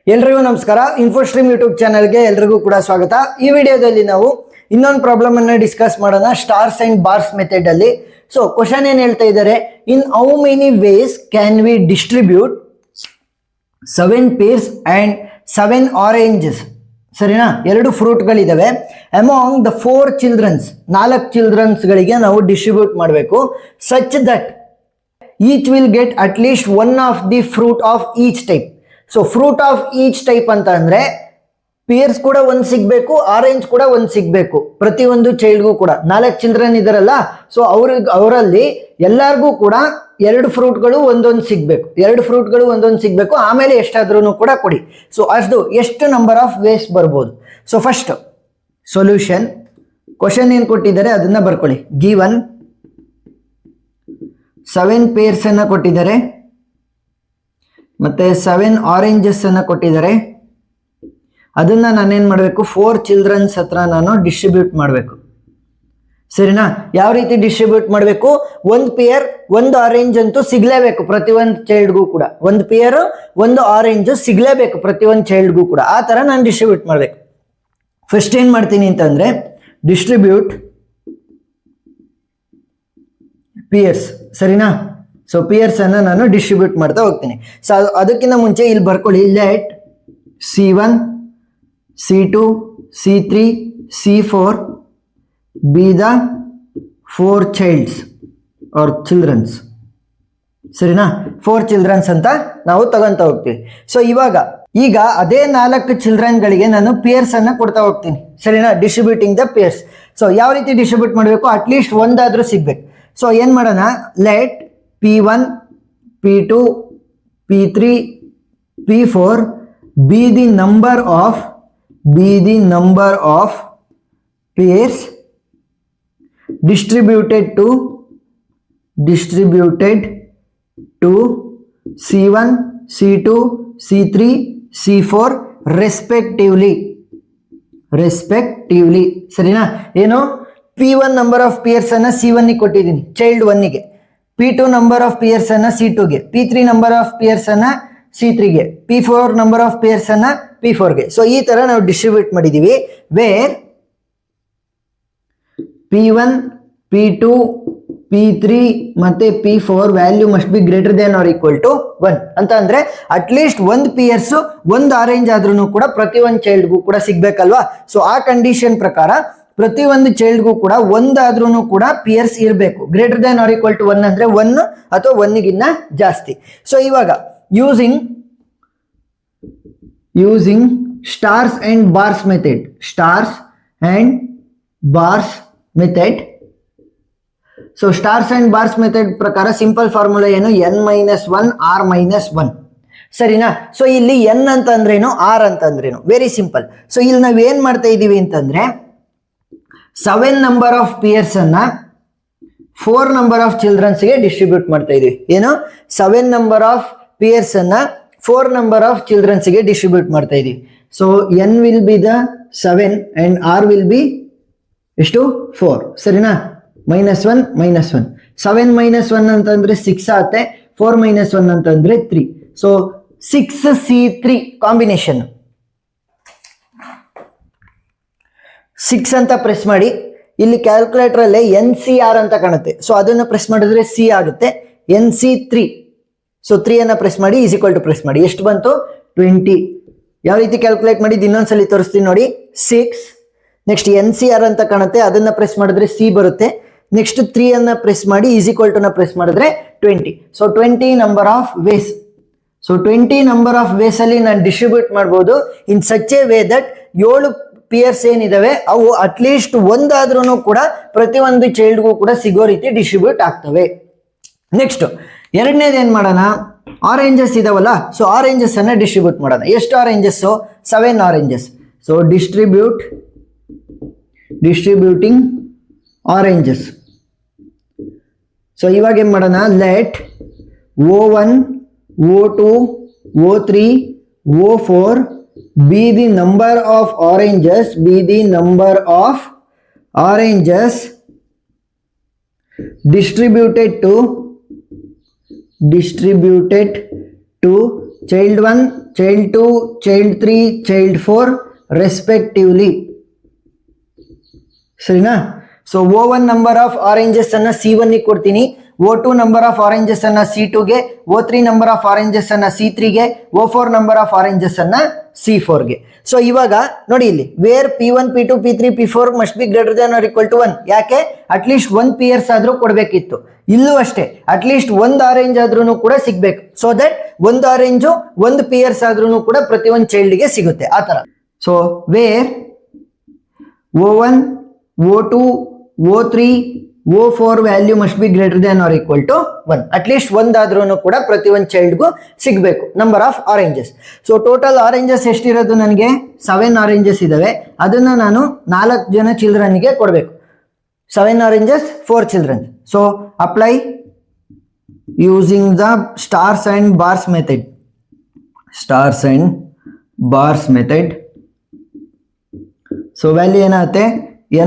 ಎಲ್ರಿಗೂ ನಮಸ್ಕಾರ. ಇನ್ಫೋಸ್ಟ್ರೀಮ್ ಯೂಟ್ಯೂಬ್ ಚಾನಲ್ಗೆ ಎಲ್ರಿಗೂ ಕೂಡ ಸ್ವಾಗತ. ಈ ವಿಡಿಯೋದಲ್ಲಿ ನಾವು ಇನ್ನೊಂದು ಪ್ರಾಬ್ಲಮ್ ಅನ್ನ ಡಿಸ್ಕಸ್ ಮಾಡೋಣ, ಸ್ಟಾರ್ಸ್ ಅಂಡ್ ಬಾರ್ಸ್ ಮೆಥಡ್ ಅಲ್ಲಿ. ಸೊ ಕ್ವಶನ್ ಏನ್ ಹೇಳ್ತಾ ಇದ್ದಾರೆ, in how many ways can we distribute 7 pears and 7 oranges. ಸರಿನಾ, 2 ಫ್ರೂಟ್ಗಳಿದಾವೆ. ಅಮಾಂಗ್ ದ 4 ಚಿಲ್ಡ್ರನ್ಸ್, 4 ಚಿಲ್ಡ್ರನ್ಸ್ಗಳಿಗೆ ನಾವು ಡಿಸ್ಟ್ರಿಬ್ಯೂಟ್ ಮಾಡಬೇಕು. Such that each will get at least one of the fruit of each type. So fruit of each type ಅಂತ ಅಂದ್ರೆ pears ಕೂಡ ಒಂದು ಸಿಗ್ಬೇಕು, ಆರೆಂಜ್ ಕೂಡ ಒಂದು ಸಿಗ್ಬೇಕು ಪ್ರತಿಯೊಂದು ಚೈಲ್ಡ್ಗೂ ಕೂಡ. 4 ಚಿಲ್ಡ್ರನ್ ಇದಾರಲ್ಲ, ಸೊ ಅವರಲ್ಲಿ ಎಲ್ಲರಿಗೂ ಕೂಡ 2 ಫ್ರೂಟ್ಗಳು ಒಂದೊಂದು ಸಿಗ್ಬೇಕು, 2 ಫ್ರೂಟ್ಗಳು ಒಂದೊಂದು ಸಿಗ್ಬೇಕು. ಆಮೇಲೆ ಎಷ್ಟಾದ್ರೂ ಕೂಡ ಕೊಡಿ. ಸೊ ಅಷ್ಟು ಎಷ್ಟು ನಂಬರ್ ಆಫ್ ವೇಸ್ ಬರ್ಬೋದು. ಸೊ ಫಸ್ಟ್ ಸೊಲ್ಯೂಷನ್, ಕ್ವಶನ್ ಏನ್ ಕೊಟ್ಟಿದ್ದಾರೆ ಅದನ್ನ ಬರ್ಕೊಳ್ಳಿ. ಗಿವನ್ 7 ಪೇರ್ಸ್ ಅನ್ನ ಕೊಟ್ಟಿದ್ದಾರೆ, ಮತ್ತೆ 7 ಆರೆಂಜಸ್ ಅನ್ನ ಕೊಟ್ಟಿದ್ದಾರೆ. ಅದನ್ನ ನಾನೇನ್ ಮಾಡಬೇಕು, 4 ಚಿಲ್ಡ್ರನ್ಸ್ ಹತ್ರ ನಾನು ಡಿಸ್ಟ್ರಿಬ್ಯೂಟ್ ಮಾಡಬೇಕು. ಸರಿನಾ, ಯಾವ ರೀತಿ ಡಿಸ್ಟ್ರಿಬ್ಯೂಟ್ ಮಾಡಬೇಕು, 1 ಪೇರ್ 1 ಆರೆಂಜ್ ಅಂತೂ ಸಿಗ್ಲೇಬೇಕು ಪ್ರತಿಯೊಂದು ಚೈಲ್ಡ್ಗೂ ಕೂಡ. 1 ಪೇರ್ 1 ಆರೆಂಜ್ ಸಿಗ್ಲೇಬೇಕು ಪ್ರತಿಯೊಂದು ಚೈಲ್ಡ್ಗೂ ಕೂಡ. ಆ ತರ ನಾನು ಡಿಸ್ಟ್ರಿಬ್ಯೂಟ್ ಮಾಡಬೇಕು. ಫಸ್ಟ್ ಏನ್ ಮಾಡ್ತೀನಿ ಅಂತಂದ್ರೆ ಡಿಸ್ಟ್ರಿಬ್ಯೂಟ್ ಪಿಯರ್ಸ್. ಸರಿನಾ, ಸೊ ಪಿಯರ್ಸ್ ಅನ್ನ ನಾನು ಡಿಸ್ಟ್ರಿಬ್ಯೂಟ್ ಮಾಡ್ತಾ ಹೋಗ್ತೀನಿ. ಸೊ ಅದಕ್ಕಿಂತ ಮುಂಚೆ ಇಲ್ಲಿ ಬರ್ಕೊಳ್ಳಿ, let C1 C2 C3 C4 be the 4 childs or childrens. ಸರಿನಾ, 4 ಚಿಲ್ಡ್ರನ್ಸ್ ಅಂತ ನಾವು ತಗೊಂತ ಹೋಗ್ತೀವಿ. ಸೊ ಈಗ ಅದೇ 4 ಚಿಲ್ಡ್ರನ್ಗಳಿಗೆ ನಾನು ಪೇರ್ಸ್ ಅನ್ನ ಕೊಡ್ತಾ ಹೋಗ್ತೀನಿ. ಸರಿನಾ, ಡಿಸ್ಟ್ರಿಬ್ಯೂಟಿಂಗ್ ದ ಪೇರ್ಸ್. ಸೊ ಯಾವ ರೀತಿ ಡಿಸ್ಟ್ರಿಬ್ಯೂಟ್ ಮಾಡಬೇಕು, ಅಟ್ಲೀಸ್ಟ್ ಒಂದಾದ್ರೂ ಸಿಗ್ಬೇಕು. ಸೊ ಏನ್ ಮಾಡೋಣ, let P1 P2 P3 P4 be the number of pairs distributed to C1 C2 C3 C4 respectively. ಸರಿನಾ, ಏನು P1 ನಂಬರ್ ಆಫ್ ಪೇರ್ಸ್ ಅನ್ನ C1 ಗೆ ಕೊಟ್ಟಿದ್ದೀನಿ, ಚೈಲ್ಡ್ 1 ಗೆ. P2 ನಂಬರ್ ಆಫ್ ಪೇರ್ಸ್ ಅನ್ನ C2 ಗೆ, P3 ನಂಬರ್ ಆಫ್ ಪೇರ್ಸ್ ಅನ್ನ C3 ಗೆ, P4 ನಂಬರ್ ಆಫ್ ಪೇರ್ಸ್ ಅನ್ನ P4 ಗೆ. ಸೊ ಈ ತರ ನಾವು ಡಿಸ್ಟ್ರಿಬ್ಯೂಟ್ ಮಾಡಿದೀವಿ. ವೇರ್ P1 P2 P3 ಮತ್ತೆ P4 value must be greater than or equal to 1 ಅಂತ ಅಂದ್ರೆ ಅಟ್ಲೀಸ್ಟ್ 1 ಪಿಯರ್ಸ್ 1 ಆರೆಂಜ್ ಆದ್ರೂ ಕೂಡ ಪ್ರತಿಯೊಂದು ಚೈಲ್ಡ್ಗೂ ಕೂಡ ಸಿಗ್ಬೇಕಲ್ವಾ. ಸೊ ಆ ಕಂಡೀಷನ್ ಪ್ರಕಾರ ಪ್ರತಿಯೊಂದು ಚೈಲ್ಡ್ಗೂ ಕೂಡ ಒಂದಾದ್ರೂ ಕೂಡ ಪಿಯರ್ಸ್ ಇರಬೇಕು. Greater than or equal to 1 ಅಂದ್ರೆ 1 ಅಥವಾ 1 ಗಿನ್ನ ಜಾಸ್ತಿ. ಸೊ ಇವಾಗ using stars and bars method. So stars and bars method ಪ್ರಕಾರ ಸಿಂಪಲ್ ಫಾರ್ಮುಲಾ ಏನು, n-1 r-1. ಸರಿನಾ, ಸೊ ಇಲ್ಲಿ n ಅಂತ ಅಂದ್ರೇನು, r ಅಂತ ಅಂದ್ರೇನು, ವೆರಿ ಸಿಂಪಲ್. ಸೊ ಇಲ್ಲಿ ನಾವ್ ಏನ್ ಮಾಡ್ತಾ ಇದೀವಿ ಅಂತಂದ್ರೆ 7 ನಂಬರ್ ಆಫ್ ಪಿಯರ್ಸ್ ಅನ್ನ 4 ನಂಬರ್ ಆಫ್ ಚಿಲ್ಡ್ರನ್ಸ್ ಗೆ ಡಿಸ್ಟ್ರಿಬ್ಯೂಟ್ ಮಾಡ್ತಾ ಇದೀವಿ. ಏನು, 7 ನಂಬರ್ ಆಫ್ ಪಿಯರ್ಸ್ ಅನ್ನ 4 ನಂಬರ್ ಆಫ್ ಚಿಲ್ಡ್ರನ್ಸ್ ಗೆ ಡಿಸ್ಟ್ರಿಬ್ಯೂಟ್ ಮಾಡ್ತಾ ಇದೀವಿ. So n will be the 7 and r will be ಎಷ್ಟು, 4. ಸರಿನಾ, -1 -1. 7 -1 ಅಂತಂದ್ರೆ 6 ಆಗುತ್ತೆ, 4 -1 ಅಂತಂದ್ರೆ 3. So 6C3 combination. 6 ಅಂತ ಪ್ರೆಸ್ ಮಾಡಿ, ಇಲ್ಲಿ ಕ್ಯಾಲ್ಕುಲೇಟರ್ ಅಲ್ಲೇ NCR ಅಂತ ಕಾಣುತ್ತೆ. ಸೊ ಅದನ್ನ ಪ್ರೆಸ್ ಮಾಡಿದ್ರೆ C ಆಗುತ್ತೆ, NC3. ಸೊ 3 ಅನ್ನ ಪ್ರೆಸ್ ಮಾಡಿ ಈಸ್ ಈಕ್ವಲ್ ಟು ಪ್ರೆಸ್ ಮಾಡಿ, ಎಷ್ಟು ಬಂತು, 20. ಯಾವ ರೀತಿ ಕ್ಯಾಲ್ಕುಲೇಟ್ ಮಾಡಿದ್ದು ಇನ್ನೊಂದ್ಸಲಿ ತೋರಿಸ್ತೀನಿ ನೋಡಿ. 6 ನೆಕ್ಸ್ಟ್ NCR ಅಂತ ಕಾಣುತ್ತೆ, ಅದನ್ನ ಪ್ರೆಸ್ ಮಾಡಿದ್ರೆ C ಬರುತ್ತೆ. ನೆಕ್ಸ್ಟ್ 3 ಅನ್ನ ಪ್ರೆಸ್ ಮಾಡಿ ಈಸ್ ಈಕ್ವಲ್ ಟು ನ ಪ್ರೆಸ್ ಮಾಡಿದ್ರೆ 20. So 20 number of ways. So 20 number of ways ಅಲ್ಲಿ ನಾನು ಡಿಸ್ಟ್ರಿಬ್ಯೂಟ್ ಮಾಡಬಹುದು in such a way that 7 pears ಏನಿದಾವೆ ಅವು ಅಟ್ಲೀಸ್ಟ್ ಒಂದಾದ್ರೂ ಕೂಡ ಪ್ರತಿಯೊಂದು ಚೈಲ್ಡ್ಗೂ ಕೂಡ ಸಿಗೋ ರೀತಿ ಡಿಸ್ಟ್ರಿಬ್ಯೂಟ್ ಆಗ್ತವೆ. ನೆಕ್ಸ್ಟ್ ಎರಡನೇದು ಏನ್ ಮಾಡೋಣ, ಆರೆಂಜಸ್ ಇದಾವಲ್ಲ, ಸೊ ಆರೆಂಜಸ್ ಅನ್ನ ಡಿಸ್ಟ್ರಿಬ್ಯೂಟ್ ಮಾಡೋಣ. ಎಷ್ಟು oranges, 7 oranges. So distributing oranges. So ಇವಾಗ ಏನ್ ಮಾಡೋಣ, let O1 O2 O3 O4 be the number of oranges distributed to child 1, child 2, child 3, child 4 respectively. ಸರಿನಾ? So O1 number of oranges ಅನ್ನ C1 ಗೆ ಕೊಡ್ತೀನಿ, O2 ನಂಬರ್ ಆಫ್ ಆರೆಂಜಸ್ ಅನ್ನ C2 ಗೆ, O3 number of oranges ಅನ್ನ C3 ಗೆ, O4 number of oranges ಅನ್ನ C4 ಗೆ. ಸೊ ಇವಾಗ ನೋಡಿ ಇಲ್ಲಿ where P1, P2, P3, P4 must be greater than or equal to 1. ಯಾಕೆ? ಅಟ್ಲೀಸ್ಟ್ 1 ಪೇರ್ಸ್ ಆದ್ರೂ ಕೊಡ್ಬೇಕಿತ್ತು. ಇಲ್ಲೂ ಅಷ್ಟೇ, ಅಟ್ಲೀಸ್ಟ್ ಒಂದು ಆರೆಂಜ್ ಆದ್ರೂ ಕೂಡ ಸಿಗ್ಬೇಕು. ಸೊ ದಟ್ ಒಂದು ಆರೆಂಜು ಒಂದು ಪೇರ್ಸ್ ಆದ್ರೂ ಕೂಡ ಪ್ರತಿ ಒಂದು ಚೈಲ್ಡ್ಗೆ ಸಿಗುತ್ತೆ ಆ ತರ. So where O1, O2, O3, O4 value must be greater than or equal to 1. At least ಒಂದಾದ್ರೂ ಕೂಡ ಪ್ರತಿ ಒಂದು ಚೈಲ್ಡ್ಗೂ ಸಿಗಬೇಕು number of oranges. So total oranges ಎಷ್ಟಿರೋದು? ನನಗೆ 7 ಆರೆಂಜಸ್ ಇದಾವೆ. ಅದನ್ನ ನಾನು 4 ಜನ ಚಿಲ್ಡ್ರನ್ಗೆ ಕೊಡಬೇಕು. 7 oranges 4 children. So apply using the stars and bars method. Stars and bars method. So value ಏನಾಗುತ್ತೆ?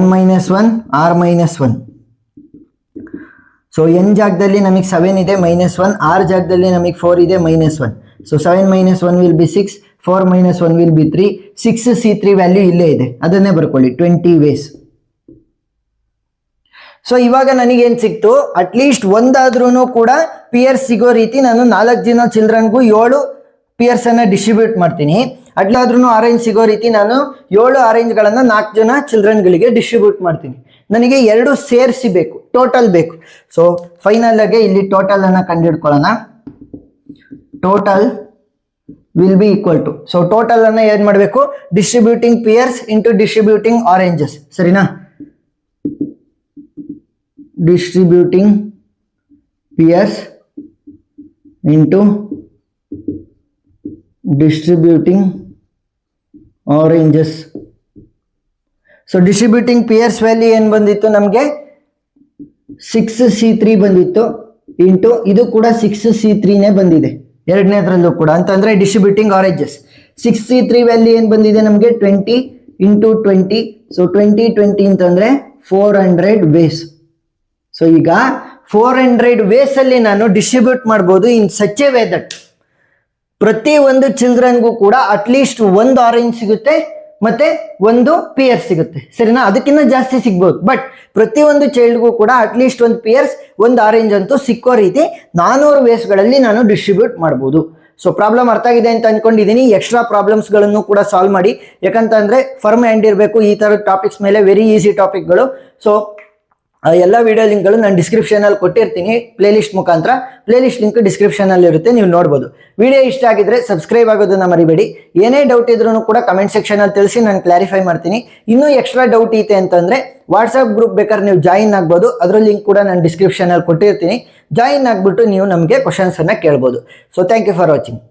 n-1 r-1. ಸೊ n ಜಾಗದಲ್ಲಿ ನಮಗೆ 7 ಇದೆ -1, r ಜಾಗದಲ್ಲಿ ನಮಗೆ 4 ಇದೆ -1. So 7 - 1 will be 6, 4 - 1 will be 3. 6 C3 value ಇಲ್ಲೇ ಇದೆ, ಅದನ್ನೇ ಬರ್ಕೊಳ್ಳಿ 20 ವೇಸ್. ಸೊ ಇವಾಗ ನನಗೇನು ಸಿಕ್ತು? ಅಟ್ಲೀಸ್ಟ್ ಒಂದಾದ್ರೂ ಕೂಡ ಪಿಯರ್ಸ್ ಸಿಗೋ ರೀತಿ ನಾನು 4 ಜನ ಚಿಲ್ಡ್ರನ್ಗೂ 7 ಪಿಯರ್ಸ್ ಅನ್ನ ಡಿಸ್ಟ್ರಿಬ್ಯೂಟ್ ಮಾಡ್ತೀನಿ. ಅಟ್ಲಾದ್ರೂ ಆರೆಂಜ್ ಸಿಗೋ ರೀತಿ ನಾನು 7 ಆರೆಂಜ್ಗಳನ್ನ 4 ಜನ ಚಿಲ್ಡ್ರನ್ಗಳಿಗೆ ಡಿಸ್ಟ್ರಿಬ್ಯೂಟ್ ಮಾಡ್ತೀನಿ. ನನಗೆ 2 ಸೇರಿಸಿ ಬೇಕು, ಟೋಟಲ್ ಬೇಕು. ಸೊ ಫೈನಲ್ ಆಗಿ ಇಲ್ಲಿ ಟೋಟಲ್ ಅನ್ನ ಕಂಡುಹಿಡ್ಕೊಳ್ಳೋಣ. Total will be equal to, so total ಅನ್ನ ಏನ್ ಮಾಡಬೇಕು? Distributing pears into distributing oranges. ಸರಿನಾ? Distributing pears into distributing oranges. So distributing pears value ಏನು ಬಂದಿತ್ತು? ನಮಗೆ 6 C3 ಬಂದಿತ್ತು, ಇಂಟು ಇದು ಕೂಡ 6 C3ನೇ ಬಂದಿದೆ ಎರಡನೇದ್ರಲ್ಲೂ ಕೂಡ. ಅಂತಂದ್ರೆ ಡಿಸ್ಟ್ರಿಬ್ಯೂಟಿಂಗ್ ಆರೆಂಜಸ್ 6 C3 ವ್ಯಾಲ್ಯೂ ಏನು ಬಂದಿದೆ ನಮಗೆ? 20 ಇಂಟು 20. ಸೊ 20 ಅಂತಂದ್ರೆ 400 ವೇಸ್. ಸೊ ಈಗ 400 ವೇಸ್ ಅಲ್ಲಿ ನಾನು ಡಿಸ್ಟ್ರಿಬ್ಯೂಟ್ ಮಾಡ್ಬೋದು ಇನ್ ಸಚ್ ಎ ವೇ ದಟ್ ಪ್ರತಿ ಒಂದು ಚಿಲ್ಡ್ರನ್ಗೂ ಕೂಡ ಅಟ್ಲೀಸ್ಟ್ ಒಂದು ಆರೆಂಜ್ ಸಿಗುತ್ತೆ ಮತ್ತೆ ಒಂದು ಪಿಯರ್ ಸಿಗುತ್ತೆ. ಸರಿನಾ? ಅದಕ್ಕಿಂತ ಜಾಸ್ತಿ ಸಿಗ್ಬೋದು, ಬಟ್ ಪ್ರತಿ ಒಂದು ಚೈಲ್ಡ್ಗೂ ಕೂಡ ಅಟ್ಲೀಸ್ಟ್ ಒಂದು ಪಿಯರ್ಸ್ ಒಂದು ಆರೆಂಜ್ ಅಂತೂ ಸಿಕ್ಕೋ ರೀತಿ 400 ವೇಸ್ಗಳಲ್ಲಿ ನಾನು ಡಿಸ್ಟ್ರಿಬ್ಯೂಟ್ ಮಾಡ್ಬೋದು. ಸೊ ಪ್ರಾಬ್ಲಮ್ ಅರ್ಥ ಆಗಿದೆ ಅಂತ ಅನ್ಕೊಂಡಿದ್ದೀನಿ. ಎಕ್ಸ್ಟ್ರಾ ಪ್ರಾಬ್ಲಮ್ಸ್ಗಳನ್ನು ಕೂಡ ಸಾಲ್ವ್ ಮಾಡಿ, ಯಾಕಂತಂದ್ರೆ ಫರ್ಮ್ ಹ್ಯಾಂಡ್ ಇರಬೇಕು ಈ ಥರದ ಟಾಪಿಕ್ಸ್ ಮೇಲೆ, ವೆರಿ ಈಸಿ ಟಾಪಿಕ್ಗಳು. ಸೊ ಎಲ್ಲ ವಿಡಿಯೋ ಲಿಂಕ್ಗಳು ನಾನು ಡಿಸ್ಕ್ರಿಪ್ಷನಲ್ಲಿ ಕೊಟ್ಟಿರ್ತೀನಿ ಪ್ಲೇಲಿಸ್ಟ್ ಮುಖಾಂತರ. ಪ್ಲೇಲಿಸ್ಟ್ ಲಿಂಕ್ ಡಿಸ್ಕ್ರಿಪ್ಷನಲ್ಲಿ ಇರುತ್ತೆ, ನೀವು ನೋಡ್ಬೋದು. ವಿಡಿಯೋ ಇಷ್ಟ ಆಗಿದ್ರೆ ಸಬ್ಸ್ಕ್ರೈಬ್ ಆಗೋದನ್ನ ಮರಿಬೇಡಿ. ಏನೇ ಡೌಟ್ ಇದ್ರೂ ಕೂಡ ಕಮೆಂಟ್ ಸೆಕ್ಷನಲ್ಲಿ ತಿಳಿಸಿ, ನಾನು ಕ್ಲಾರಿಫೈ ಮಾಡ್ತೀನಿ. ಇನ್ನೂ ಎಕ್ಸ್ಟ್ರಾ ಡೌಟ್ ಐತೆ ಅಂತಂದ್ರೆ ವಾಟ್ಸಪ್ ಗ್ರೂಪ್ ಬೇಕಾದ್ರೆ ನೀವು ಜಾಯಿನ್ ಆಗ್ಬೋದು, ಅದರ ಲಿಂಕ್ ಕೂಡ ನಾನು ಡಿಸ್ಕ್ರಿಪ್ಷನಲ್ಲಿ ಕೊಟ್ಟಿರ್ತೀನಿ. ಜಾಯಿನ್ ಆಗಿಬಿಟ್ಟು ನೀವು ನಮಗೆ ಕ್ವಶನ್ಸ್ ಅನ್ನ ಕೇಳ್ಬೋದು. So thank you for watching.